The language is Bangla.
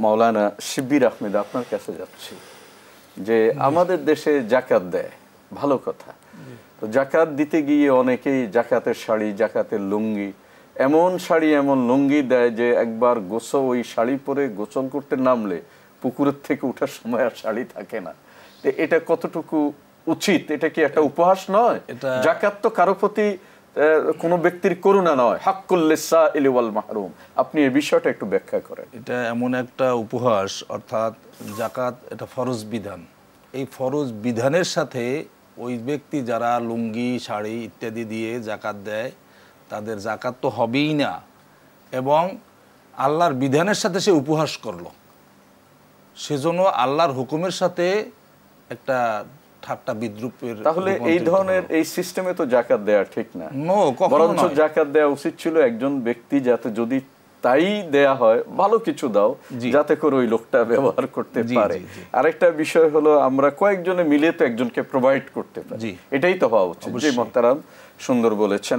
মাওলানা শিব্বির আহমেদ, আপনার কাছে যাচ্ছি যে আমাদের দেশে জাকাত দেয়, ভালো কথা। তো জাকাত দিতে গিয়ে অনেকেই জাকাতের শাড়ি, জাকাতের লুঙ্গি, এমন শাড়ি এমন লুঙ্গি দেয় যে একবার গোসল, ওই শাড়ি পরে গোসল করতে নামলে পুকুরের থেকে ওঠার সময় আর শাড়ি থাকে না। এটা কতটুকু উচিত? এটা কি একটা উপহাস নয়? জাকাত তো কারো প্রতি কোনো ব্যক্তির করুণা নয়, হাক্কুল লিসাইলি ওয়াল মাহরুম। আপনি এই বিষয়টা একটু ব্যাখ্যা করেন। এটা এমন একটা উপহাস, অর্থাৎ জাকাত এটা ফরজ বিধান। এই ফরজ বিধানের সাথে ওই ব্যক্তি যারা লুঙ্গি, শাড়ি ইত্যাদি দিয়ে জাকাত দেয় তাদের জাকাত তো হবেই না, এবং আল্লাহর বিধানের সাথে সে উপহাস করলো, সেজন্য আল্লাহর হুকুমের সাথে একটা ঠাট্টা বিদ্রুপের। তাহলে এই ধরনের এই সিস্টেমে তো জাকাত দেয়া ঠিক না। বরঞ্চ জাকাত দেওয়া উচিত ছিল একজন ব্যক্তি, যাতে যদি তাই দেয়া হয় ভালো কিছু দাও, যাতে করে ওই লোকটা ব্যবহার করতে পারে। আরেকটা বিষয় হলো আমরা কয়েকজনে মিলে তো একজনকে প্রোভাইড করতে পারি, এটাই তো হওয়া উচিত। জি মোহতারাম, সুন্দর বলেছেন।